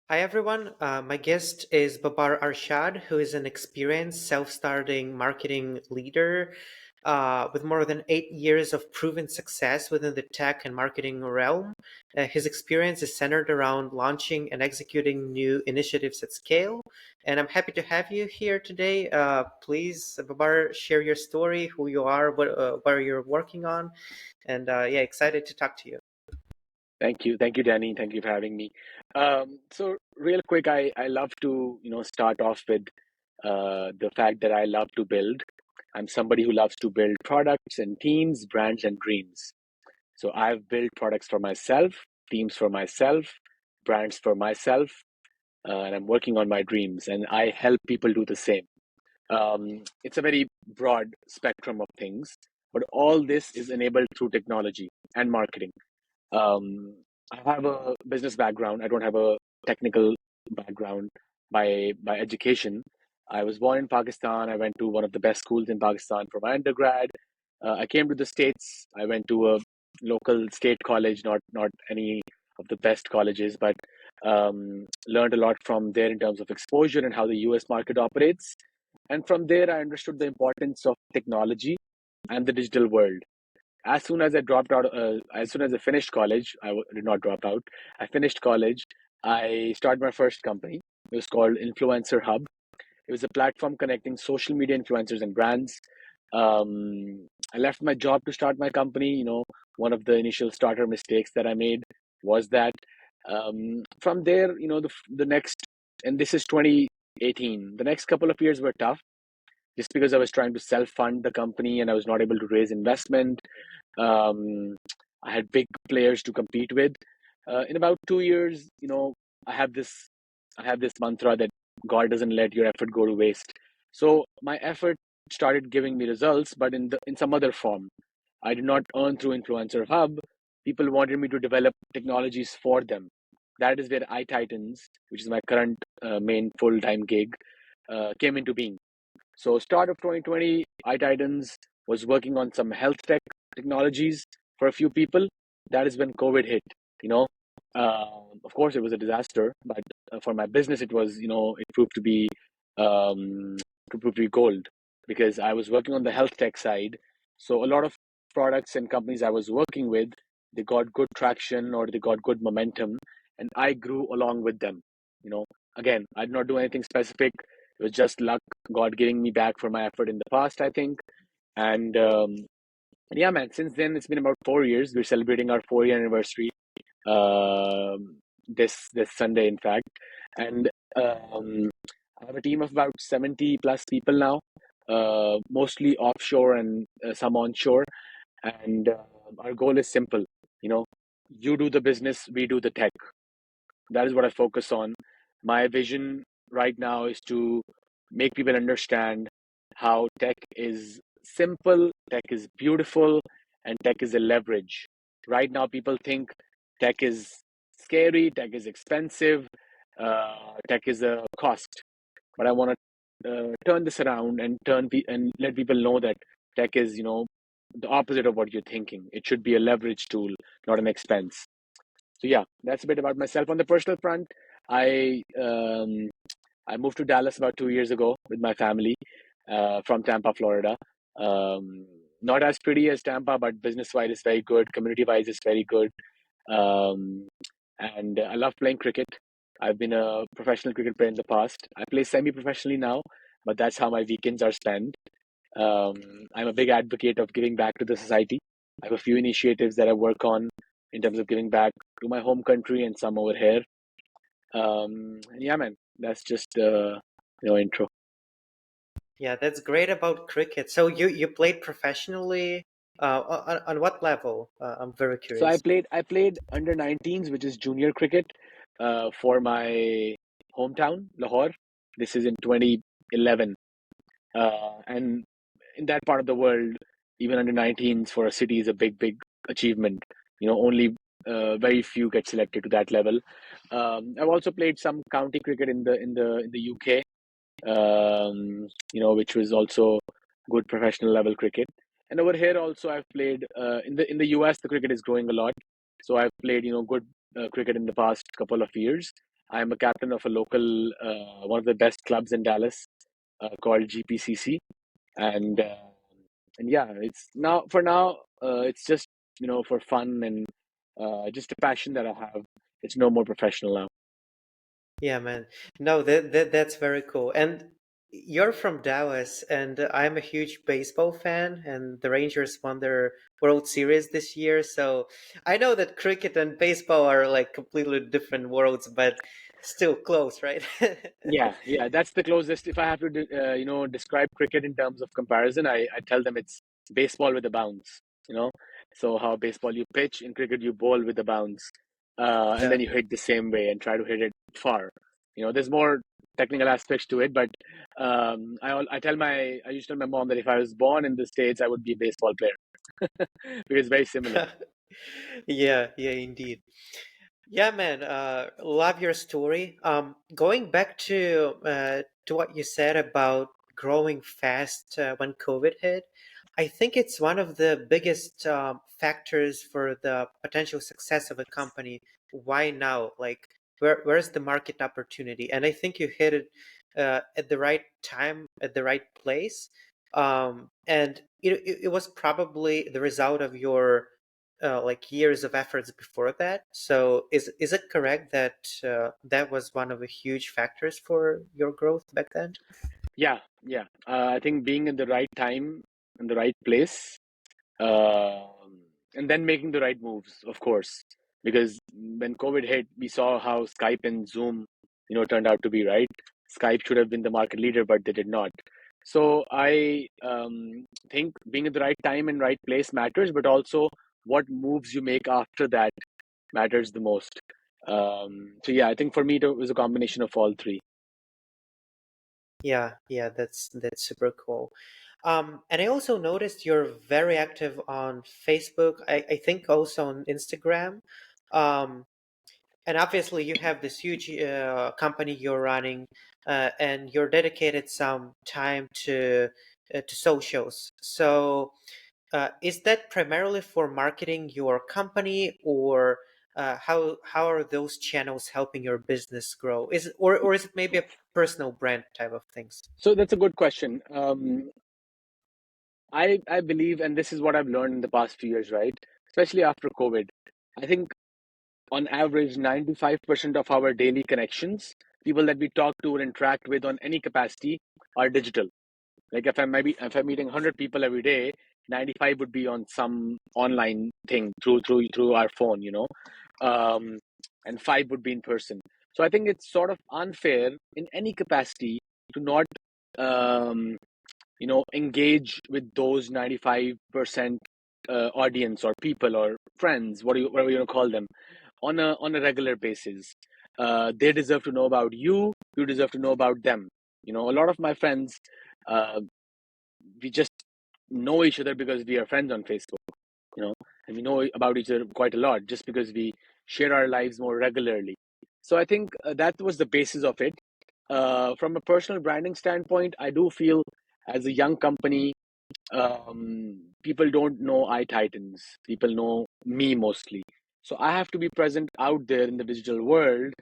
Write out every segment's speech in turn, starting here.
Hi, everyone. My guest is Babar Arshad, who is an experienced self-starting marketing leader with more than 8 years of proven success within the tech and marketing realm. His experience is centered around launching and executing new initiatives at scale. And I'm happy to have you here today. Please, Babar, share your story, who you are, what you're working on, and yeah, excited to talk to you. Thank you, Danny. Thank you for having me. So real quick, I love to start off with the fact that I love to build. I'm somebody who loves to build products and teams, brands and dreams. So I've built products for myself, teams for myself, brands for myself, and I'm working on my dreams, and I help people do the same. It's a very broad spectrum of things, but all this is enabled through technology and marketing. um, I have a business background. I don't have a technical background by education. I was born in Pakistan. I went to one of the best schools in Pakistan for my undergrad. I came to the States. I went to a local state college, not any of the best colleges, but learned a lot from there in terms of exposure and how the US market operates. And from there, I understood the importance of technology and the digital world. As soon as I finished college, did not drop out. I finished college. I started my first company. It was called Influencer Hub. It was a platform connecting social media influencers and brands. I left my job to start my company. One of the initial starter mistakes that I made was that from there, the next, and this is 2018, the next couple of years were tough just because I was trying to self fund the company and I was not able to raise investment. um, I had big players to compete with. In about 2 years, I have this, I have this mantra that God doesn't let your effort go to waste. So my effort started giving me results, but in some other form. I did not earn through Influencer Hub. People wanted me to develop technologies for them. That is where iTitans, which is my current main full time gig, came into being. So start of 2020, iTitans was working on some health tech technologies for a few people. That is when COVID hit. You know, of course it was a disaster, but for my business it was, it um, proved to be gold because I was working on the health tech side. So a lot of products and companies I was working with, they got good traction or they got good momentum, and I grew along with them. You know, again, I did not do anything specific. It was just luck, God giving me back for my effort in the past, I think. And yeah, man, since then it's been about 4 years. We're celebrating our 4 year anniversary this Sunday, in fact. And I have a team of about 70 plus people now, mostly offshore and some onshore. And our goal is simple. You know, you do the business, we do the tech. That is what I focus on. My vision right now is to make people understand how tech is simple, tech is beautiful, and tech is a leverage. Right now, people think tech is scary, tech is expensive, tech is a cost. But I want to turn this around and and let people know that tech is, the opposite of what you're thinking. It should be a leverage tool, not an expense. So yeah, that's a bit about myself. On the personal front, I um, I moved to Dallas about 2 years ago with my family from Tampa, Florida. Not as pretty as Tampa, but business wise is very good. Community wise is very good. Um, and I love playing cricket. I've been a professional cricket player in the past. I play semi professionally now, but that's how my weekends are spent. I'm a big advocate of giving back to the society. I have a few initiatives that I work on in terms of giving back to my home country and some over here. And yeah, man, that's just intro. Yeah, that's great about cricket. So you played professionally. On what level? I'm very So I curious. played I played under 19s, which is junior cricket, for my hometown, Lahore. This is in 2011, and in that part of the world, even under 19s for a city is a big achievement. Only very few get selected to that level. I've also played some county cricket in the UK, which was also good professional level cricket. And over here also, I've played in the US. The cricket is growing a lot, so I've played good cricket in the past couple of years. I'm a captain of a local, one of the best clubs in Dallas, called GPCC, and yeah, it's now for now. It's just for fun and just a passion that I have. It's no more professional now. Yeah, man. No, that's very cool. And you're from Dallas, and I'm a huge baseball fan, and the Rangers won their World Series this year. So I know that cricket and baseball are like completely different worlds, but still close, right? Yeah, yeah, that's the closest. If I have to, describe cricket in terms of comparison, I tell them it's baseball with a bounce. You know, so how baseball you pitch, in cricket you bowl with a bounce, and Yeah. then you hit the same way and try to hit it far. There's more technical aspects to it, but I used to tell my mom that if I was born in the States, I would be a baseball player because it's very similar. Yeah, yeah, indeed. Yeah, man, love your story. Going back to what you said about growing fast when COVID hit, I think it's one of the biggest factors for the potential success of a company. Why now? Like, where's the market opportunity? And I think you hit it at the right time, at the right place. And it was probably the result of your like years of efforts before that. So is it correct that that was one of the huge factors for your growth back then? Yeah, yeah. I think being in the right time, in the right place, um, and then making the right moves, of course. Because when COVID hit, we saw how Skype and Zoom, turned out to be, right. Skype should have been the market leader, but they did not. So I think being at the right time and right place matters, but also what moves you make after that matters the most. So yeah, I think for me it was a combination of all three. Yeah, yeah, that's super cool. And I also noticed you're very active on Facebook. I think also on Instagram. Um, and obviously you have this huge company you're running, and you're dedicated some time to socials. So is that primarily for marketing your company, or how are those channels helping your business grow? Or is it maybe a personal brand type of things? So that's a good question. I believe, and this is what I've learned in the past few years, right? Especially after COVID. I think on average, 95% of our daily connections, people that we talk to or interact with on any capacity, are digital. Like if I'm meeting 100 people every day, 95 would be on some online thing through our phone, um, and five would be in person. So I think it's sort of unfair in any capacity to not um, engage with those 95% audience or people or friends, whatever you want to call them, on a regular basis. They deserve to know about you. You deserve to know about them. A lot of my friends, uh, we just know each other because we are friends on Facebook, you know, and we know about each other quite a lot just because we share our lives more regularly. So I think that was the basis of it. From a personal branding standpoint, I do feel, as a young company, people don't know iTitans. People know me mostly. So I have to be present out there in the digital world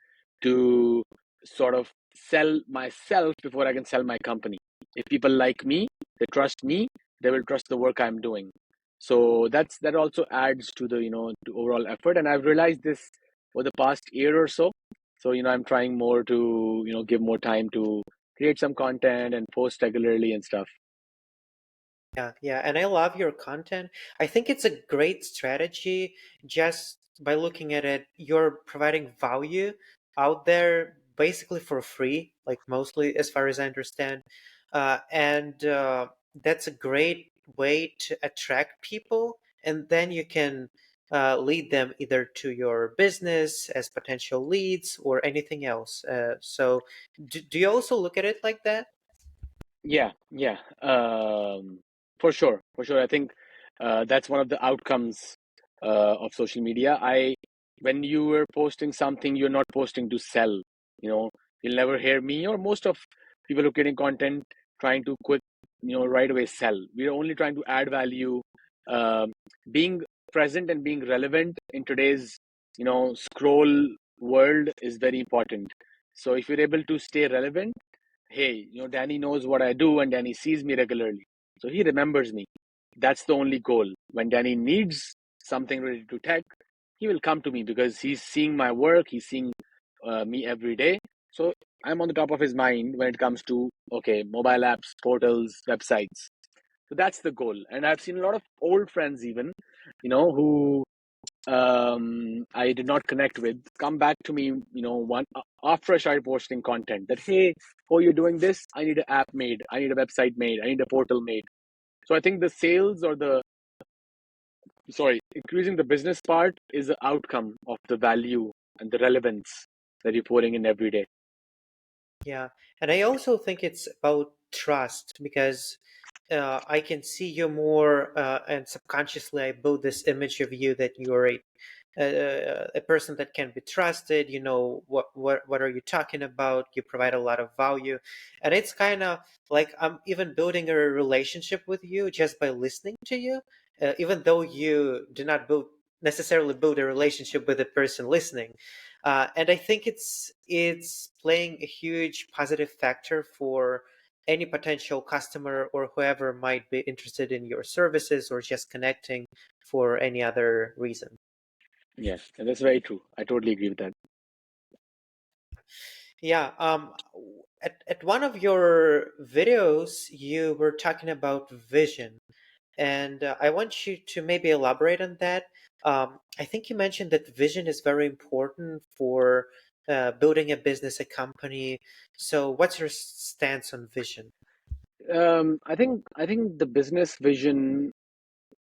to sort of sell myself before I can sell my company. If people like me, they trust me, they will trust the work I'm doing. So that also adds to the to overall effort. And I've realized this over the past year or so. So I'm trying more to give more time to create some content and post regularly and stuff. Yeah, yeah, and I love your content. I think it's a great strategy. Just by looking at it, you're providing value out there basically for free, like mostly as far as I understand. And that's a great way to attract people, and then you can lead them either to your business as potential leads or anything else. So, do you also look at it like that? Yeah, yeah, for sure, for sure. I think that's one of the outcomes of social media. When you were posting something, you're not posting to sell. You know, you'll never hear me or most of people who are creating content trying to quick, right away sell. We're only trying to add value, um, being present and being relevant in today's, scroll world is very important. So if you're able to stay relevant, hey, Danny knows what I do and Danny sees me regularly. So he remembers me. That's the only goal. When Danny needs something related to tech, he will come to me because he's seeing my work, he's seeing me every day. So I'm on the top of his mind when it comes to, okay, mobile apps, portals, websites. So that's the goal. And I've seen a lot of old friends, even, who I did not connect with, come back to me, one after I started posting content that, hey, oh, you're doing this. I need an app made. I need a website made. I need a portal made. So I think the sales or increasing the business part is the outcome of the value and the relevance that you're pouring in every day. Yeah, and I also think it's about trust because I can see you more, and subconsciously I build this image of you that you're a person that can be trusted. You know what are you talking about? You provide a lot of value, and it's kind of like I'm even building a relationship with you just by listening to you, even though you do not necessarily build a relationship with the person listening. And I think it's playing a huge positive factor for any potential customer or whoever might be interested in your services or just connecting for any other reason. Yes, and that's very true. I totally agree with that. Yeah, at one of your videos, you were talking about vision, and I want you to maybe elaborate on that. I think you mentioned that vision is very important for building a business, a company. So, what's your stance on vision? I think the business vision,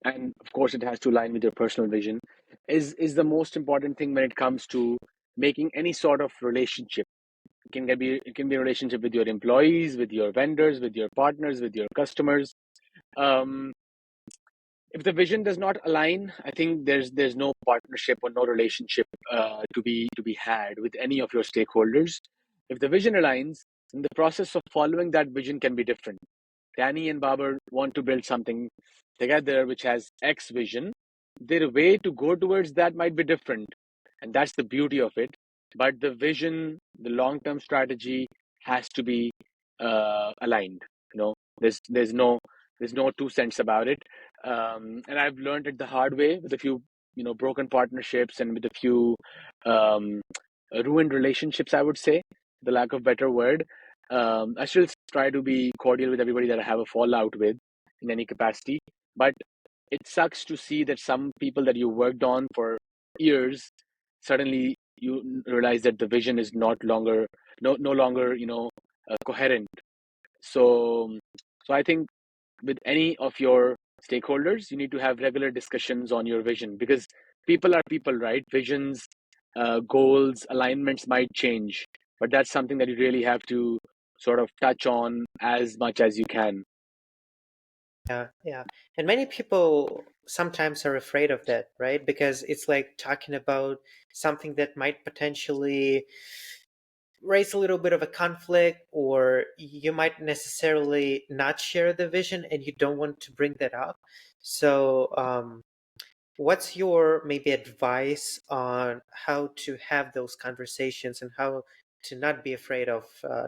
and of course it has to align with your personal vision, is the most important thing when it comes to making any sort of relationship. It can be a relationship with your employees, with your vendors, with your partners, with your customers. um, if the vision does not align, I think there's no partnership or no relationship to be had with any of your stakeholders. If the vision aligns, then the process of following that vision can be different. Danny and Babar want to build something together which has X vision. Their way to go towards that might be different. And that's the beauty of it. But the vision, the long term strategy has to be aligned. There's no 2 cents about it. And I've learned it the hard way with a few, broken partnerships and with a few um, ruined relationships, I would say, the lack of better word. I still try to be cordial with everybody that I have a fallout with in any capacity. But it sucks to see that some people that you worked on for years, suddenly you realize that the vision is no longer, coherent. So, so I think with any of your stakeholders, you need to have regular discussions on your vision because people are people, right? Visions, goals, alignments might change, but that's something that you really have to sort of touch on as much as you can. Yeah, yeah. And many people sometimes are afraid of that, right? Because it's like talking about something that might potentially raise a little bit of a conflict, or you might necessarily not share the vision and you don't want to bring that up. So, what's your maybe advice on how to have those conversations and how to not be afraid of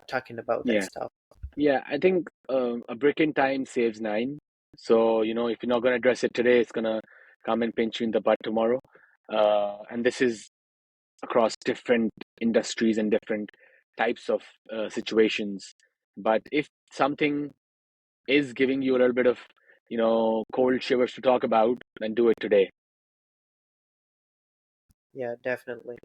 talking about that Yeah. stuff? Yeah, I think a brick in time saves nine. So, if you're not going to address it today, it's going to come and pinch you in the butt tomorrow. And this is across different industries and different types of situations. But if something is giving you a little bit of, cold shivers to talk about, then do it today. Yeah, definitely.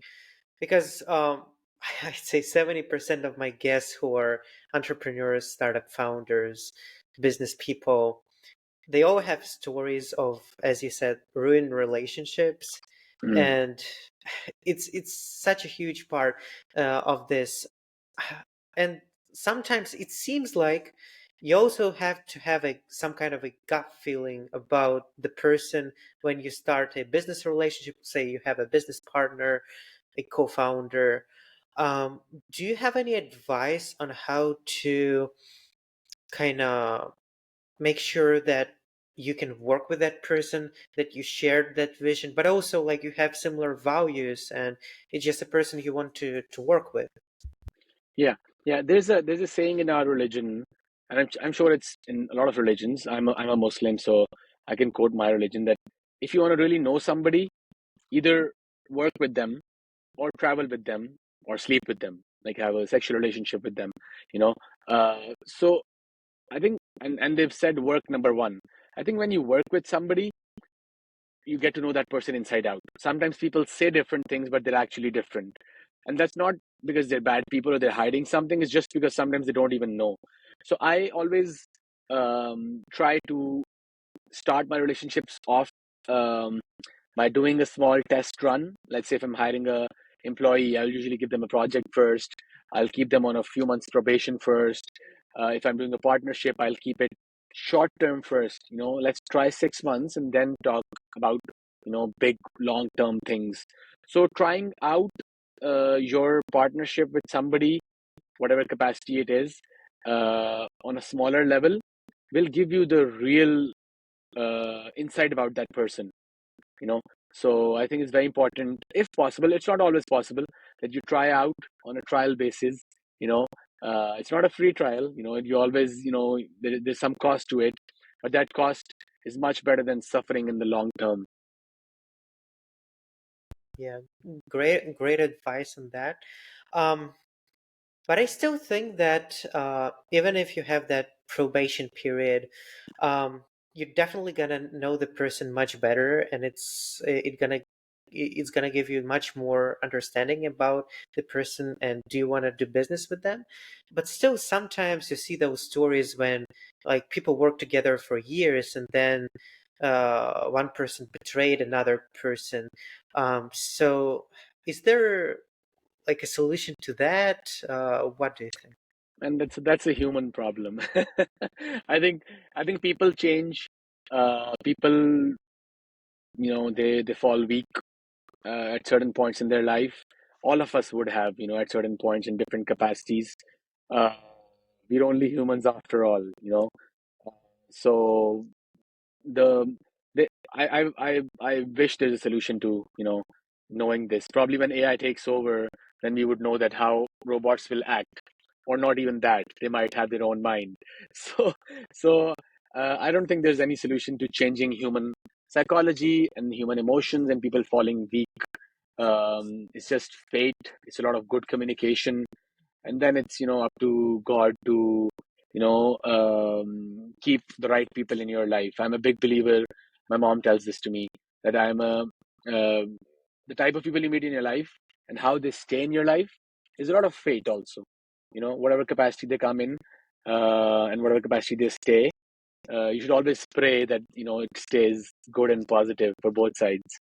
Because I'd say 70% of my guests who are entrepreneurs, startup founders, business people, they all have stories of, as you said, ruined relationships, Mm, and it's such a huge part of this. And sometimes it seems like you also have to have some kind of a gut feeling about the person when you start a business relationship. Say you have a business partner, a co-founder. um, do you have any advice on how to kind of make sure that you can work with that person, that you shared that vision, but also like you have similar values and it's just a person you want to work with. Yeah, yeah. There's a saying in our religion, and I'm sure it's in a lot of religions. I'm a Muslim, so I can quote my religion that if you want to really know somebody, either work with them or travel with them or sleep with them, like have a sexual relationship with them. You know, so I think, and they've said work number one. I think when you work with somebody, you get to know that person inside out. Sometimes people say different things, but they're actually different. And that's not because they're bad people or they're hiding something, it's just because sometimes they don't even know. So I always try to start my relationships off um, by doing a small test run. Let's say if I'm hiring a employee, I'll usually give them a project first. I'll keep them on a few months probation first. If I'm doing a partnership, I'll keep it short term first. Let's try 6 months and then talk about big long term things. So trying out your partnership with somebody, whatever capacity it is, on a smaller level, will give you the real insight about that person you know so I think it's very important, if possible. It's not always possible that you try out on a trial basis. you know it's not a free trial. You always, there's some cost to it, but that cost is much better than suffering in the long term. Yeah, great advice on that. um But I still think that even if you have that probation period, you're definitely gonna know the person much better, and it's gonna give you much more understanding about the person and do you want to do business with them. But still, sometimes you see those stories when like people work together for years and then one person betrayed another person. So is there like a solution to that? What do you think? And that's a human problem. I think people change. People, they fall weak at certain points in their life. All of us would have, at certain points in different capacities. Uh, we're only humans after all. So the, the I wish there's a solution to knowing this. Probably when AI takes over, then we would know that how robots will act, or not even that. They might have their own mind. So so I don't think there's any solution to changing human psychology and human emotions and people falling weak. It's just fate. It's a lot of good communication, and then it's up to God to keep the right people in your life. I'm a big believer. My mom tells this to me, that I'm a the type of people you meet in your life and how they stay in your life is a lot of fate also. Whatever capacity they come in, and whatever capacity they stay, you should always pray that it stays good and positive for both sides.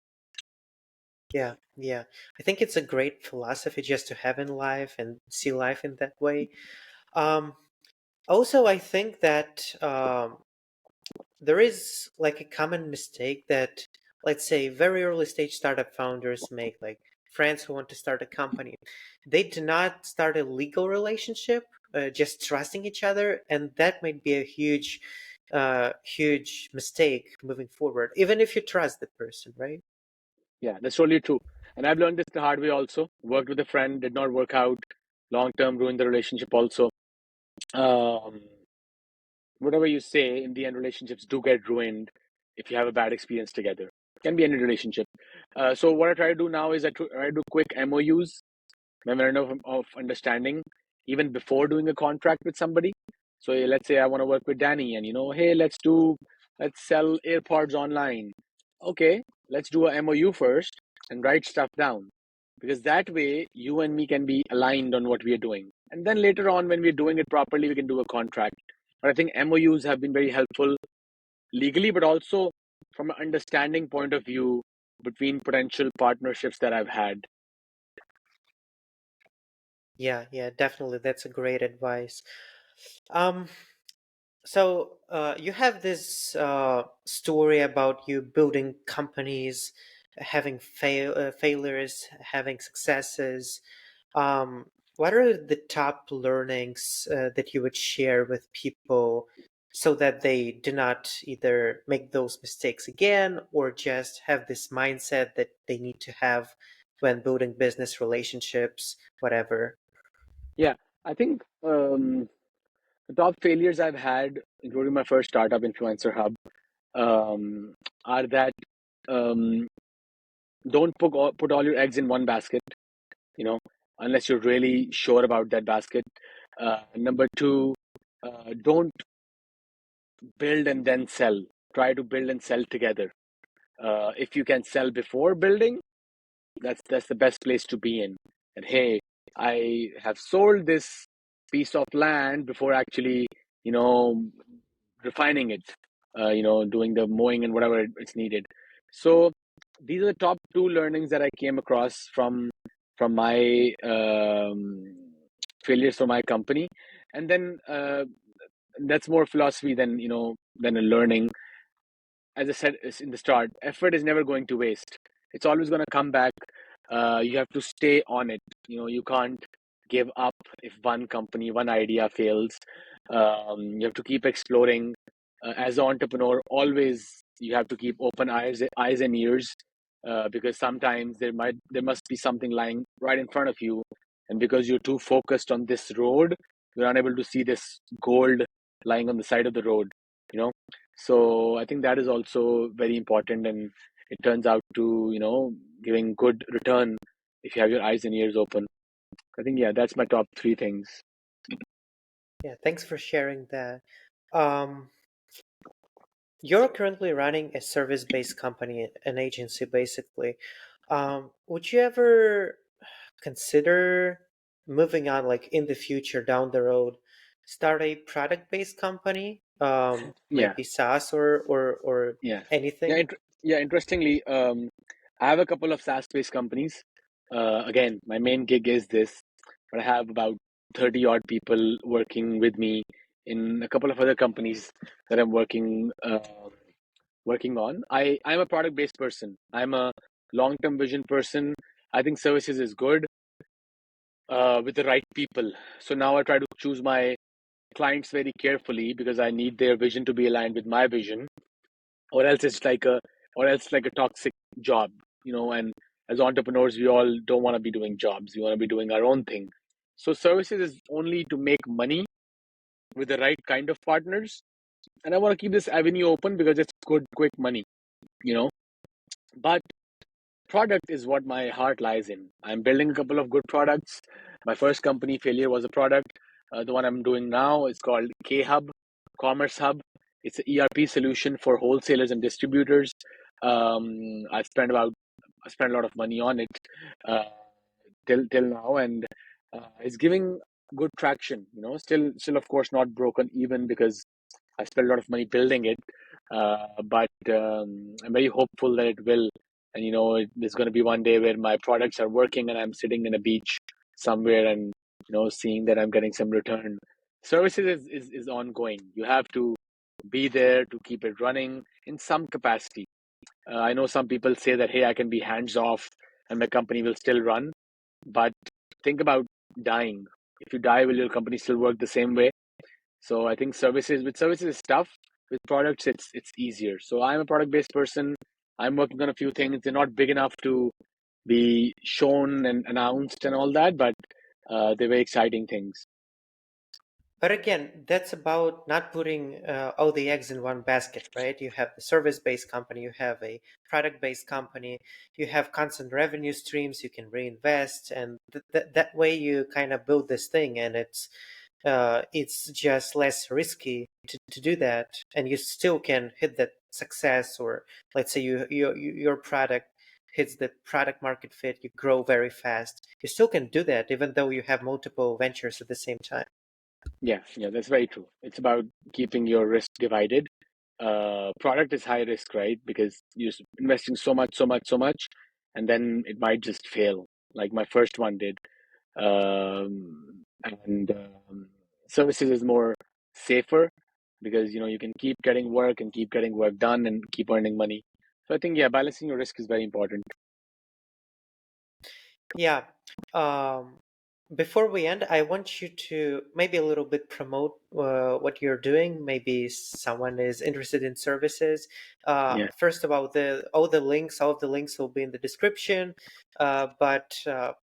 Yeah, yeah. I think it's a great philosophy just to have in life and see life in that way. Um, Also, I think that there is like a common mistake that, let's say, very early stage startup founders make, like friends who want to start a company. They do not start a legal relationship, just trusting each other, and that might be a huge mistake moving forward, even if you trust the person, right? Yeah, that's totally true. And I've learned this the hard way also. Worked with a friend, did not work out. Long term, ruined the relationship also. Um, Whatever you say, in the end, relationships do get ruined if you have a bad experience together. Can be any relationship. So what I try to do now is I do quick MOUs, memorandum of understanding, even before doing a contract with somebody. So let's say I want to work with Danny, and hey, let's sell AirPods online. Okay, let's do a MOU first and write stuff down, because that way you and me can be aligned on what we are doing, and then later on when we're doing it properly, we can do a contract. But I think MOUs have been very helpful legally, but also from an understanding point of view between potential partnerships that I've had. Yeah, yeah, definitely. That's a great advice. Um, so you have this story about you building companies, having failures, having successes. What are the top learnings that you would share with people so that they do not either make those mistakes again or just have this mindset that they need to have when building business relationships, whatever. Yeah, I think the top failures I've had, including my first startup, Influencer Hub, um, are that um, don't put all your eggs in one basket, you know, unless you're really sure about that basket. Number two, don't build and then sell. Try to build and sell together. If you can sell before building, that's the best place to be in. And hey, I have sold this piece of land before actually, you know, refining it, doing the mowing and whatever it's needed. So these are the top two learnings that I came across from my failures for my company. And then that's more philosophy than than a learning. As I said in the start, effort is never going to waste. It's always going to come back. You have to stay on it. You can't give up if one company, one idea fails. You have to keep exploring. As an entrepreneur, always you have to keep open eyes and ears, because sometimes there must be something lying right in front of you, and because you're too focused on this road, you're unable to see this gold lying on the side of the road. You know so I think that is also very important, and it turns out to, giving good return if you have your eyes and ears open. I think, yeah, that's my top three things. Yeah, thanks for sharing that. Um, you're currently running a service-based company, an agency basically. Would you ever consider moving on, like in the future down the road, start a product-based company, Yeah, maybe SaaS or yeah, yeah. anything? Yeah. Interestingly, I have a couple of SaaS-based companies. Again, my main gig is this, but I have about 30 odd people working with me in a couple of other companies that I'm working on. I'm a product-based person. I'm a long-term vision person. I think services is good with the right people. So now I try to choose my clients very carefully because I need their vision to be aligned with my vision, or else it's like a toxic job, And as entrepreneurs, we all don't want to be doing jobs. We want to be doing our own thing. So services is only to make money with the right kind of partners, and I want to keep this avenue open because it's good, quick money, you know. But product is what my heart lies in. I'm building a couple of good products. My first company failure was a product. The one I'm doing now is called K Hub, Commerce Hub. It's an ERP solution for wholesalers and distributors. I've spent I spent a lot of money on it uh, till now, and it's giving good traction. Still of course not broken even because I spent a lot of money building it, but I'm very hopeful that it will. And there's going to be one day where my products are working and I'm sitting in a beach somewhere and seeing that I'm getting some return. Services is ongoing. You have to be there to keep it running in some capacity. I know some people say that, hey, I can be hands off and my company will still run, but think about dying. If you die, will your company still work the same way? So I think services is tough. With products, it's easier. So I'm a product based person. I'm working on a few things. They're not big enough to be shown and announced and all that, but they're very exciting things. But again, that's about not putting all the eggs in one basket, right? You have the service-based company, you have a product-based company, you have constant revenue streams you can reinvest, and that way you kind of build this thing, and it's just less risky to do that, and you still can hit that success, or let's say your product hits the product market fit, you grow very fast. You still can do that even though you have multiple ventures at the same time. Yeah, yeah, that's very true. It's about keeping your risk divided. Product is high risk, right? Because you're investing so much, so much, so much, and then it might just fail, like my first one did. And services is more safer because you can keep getting work and keep getting work done and keep earning money. So I think, yeah, balancing your risk is very important. Yeah. Um, before we end, I want you to maybe a little bit promote what you're doing. Maybe someone is interested in services. Yeah, First of all of the links will be in the description. But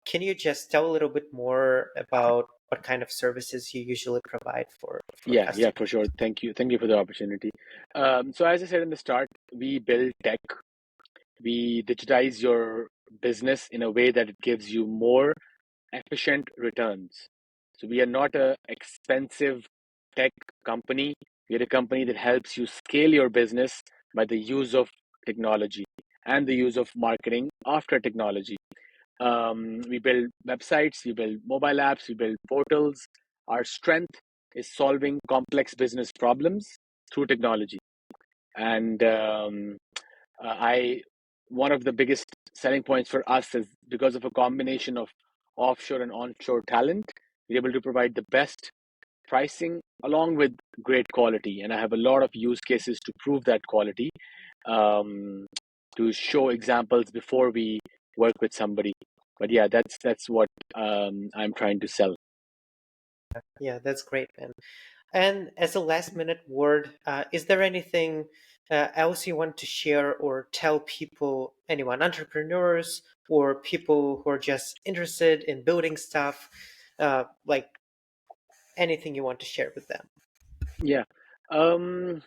can you just tell a little bit more about what kind of services you usually provide for yeah, for customers? sure. Thank you for the opportunity. So as I said in the start, we build tech. We digitize your business in a way that it gives you more efficient returns. So we are not a expensive tech company. We are a company that helps you scale your business by the use of technology and the use of marketing after technology. We build websites, we build mobile apps, we build portals. Our strength is solving complex business problems through technology. And I one of the biggest selling points for us is because of a combination of offshore and onshore talent, we're able to provide the best pricing along with great quality. And I have a lot of use cases to prove that quality, um, to show examples before we work with somebody. But yeah, that's what I'm trying to sell. Yeah, that's great, man. And as a last minute word, is there anything else you want to share or tell people, anyone, entrepreneurs or people who are just interested in building stuff, like anything you want to share with them? Yeah. Um,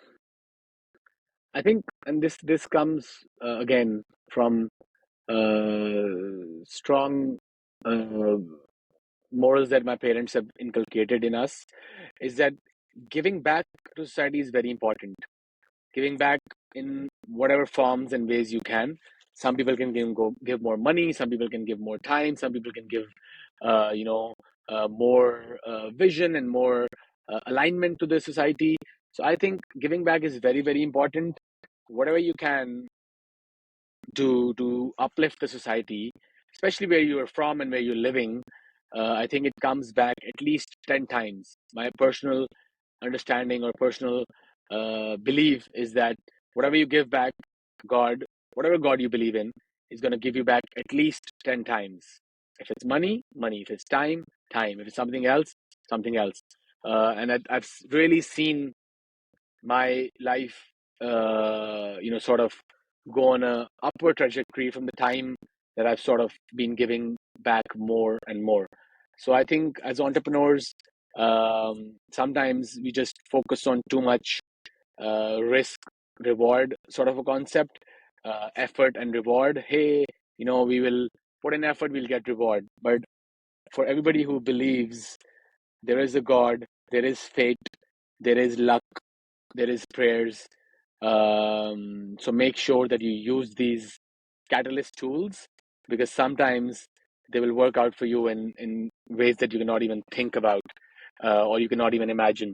I think, and this comes again from strong uh, morals that my parents have inculcated in us, is that giving back to society is very important. Giving back in whatever forms and ways you can. Some people can give more money. Some people can give more time. Some people can give, uh, you know, more vision and more alignment to the society. So I think giving back is very, very important. Whatever you can to uplift the society, especially where you are from and where you're living. I think it comes back at least 10 times. My personal understanding or personal belief is that whatever you give back, God, whatever God you believe in, is going to give you back at least 10 times. If it's money, money. If it's time, time. If it's something else, something else. I've really seen my life, sort of go on a upward trajectory from the time that I've sort of been giving back more and more. So I think as entrepreneurs, sometimes we just focus on too much risk reward sort of a concept, effort and reward. Hey, we will put in effort, we'll get reward. But for everybody who believes there is a God, there is fate, there is luck, there is prayers. So make sure that you use these catalyst tools, because sometimes they will work out for you in ways that you cannot even think about, or you cannot even imagine.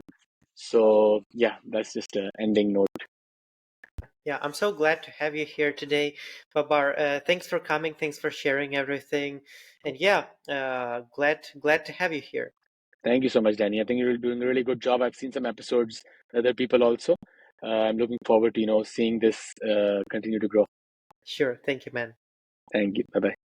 So yeah, that's just an ending note. Yeah, I'm so glad to have you here today, Babar. Thanks for coming. Thanks for sharing everything. And yeah, glad to have you here. Thank you so much, Danny. I think you're doing a really good job. I've seen some episodes with other people also. I'm looking forward to seeing this continue to grow. Sure. Thank you, man. Thank you. Bye bye.